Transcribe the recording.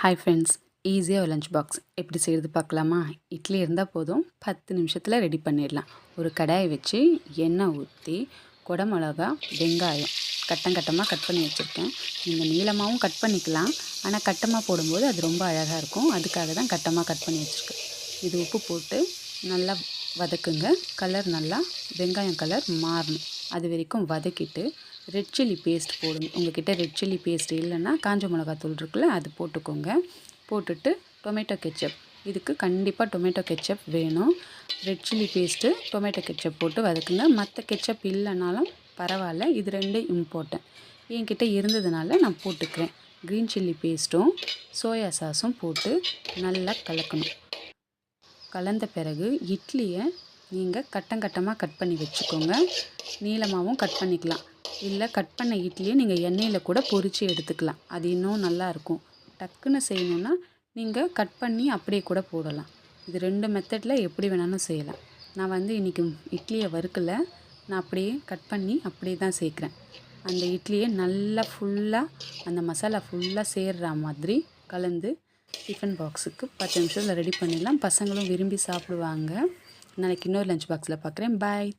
Hi friends, ஈஸியாக ஒரு lunch box எப்படி செய்கிறது பார்க்கலாமா? இட்லி இருந்தால் போதும், 10 நிமிஷத்தில் ரெடி பண்ணிடலாம். ஒரு கடாயை வச்சு எண்ணெய் ஊற்றி குடமிளகா, வெங்காயம் கட்டம் கட்டமாக கட் பண்ணி வச்சுருக்கேன். நீங்கள் நீளமாகவும் கட் பண்ணிக்கலாம், ஆனால் கட்டமாக போடும்போது அது ரொம்ப அழகாக இருக்கும். அதுக்காக தான் கட்டமாக கட் பண்ணி வச்சுருக்கேன். இது உப்பு போட்டு நல்லா வதக்குங்க. கலர் நல்லா வெங்காயம் கலர் மாறணும், அது வரைக்கும் வதக்கிட்டு ரெட் சில்லி பேஸ்ட் போடுங்க. உங்கள்கிட்ட ரெட் சில்லி பேஸ்ட் இல்லைன்னா காஞ்ச மிளகாத்தூள் இருக்குல்ல, அது போட்டுக்கோங்க. போட்டுட்டு டொமேட்டோ கெச்சப், இதுக்கு கண்டிப்பாக டொமேட்டோ கெச்சப் வேணும். Red chilli paste, tomato ketchup போட்டு வதக்குங்க. மற்ற கெச்சப் இல்லைனாலும் பரவாயில்ல, இது ரெண்டும் இம்பார்ட்டன்ட். என்கிட்ட இருந்ததுனால நான் போட்டுக்கிறேன். க்ரீன் சில்லி பேஸ்ட்டும் சோயா சாஸும் போட்டு நல்லா கலக்கணும். கலந்த பிறகு இட்லியை நீங்கள் கட்டமாக கட் பண்ணி வச்சுக்கோங்க. நீளமாகவும் கட் பண்ணிக்கலாம், இல்லை கட் பண்ண இட்லியை நீங்கள் எண்ணெயில் கூட பொரித்து எடுத்துக்கலாம். அது இன்னும் நல்லாயிருக்கும். டக்குன்னு செய்யணுன்னா நீங்கள் கட் பண்ணி அப்படியே கூட போடலாம். இது 2 மெத்தடில் எப்படி வேணாலும் செய்யலாம். நான் இன்றைக்கி இட்லியை வறுக்கலை, நான் அப்படியே கட் பண்ணி அப்படியே தான் சேர்க்குறேன். அந்த இட்லியை நல்லா ஃபுல்லாக அந்த மசாலா ஃபுல்லாக சேர்கிற மாதிரி கலந்து டிஃபன் பாக்ஸுக்கு 10 நிமிஷத்தில் ரெடி பண்ணிடலாம். பசங்களும் விரும்பி சாப்பிடுவாங்க. நாளைக்கு இன்னொரு லஞ்ச் பாக்ஸில் பார்க்குறேன். பாய்.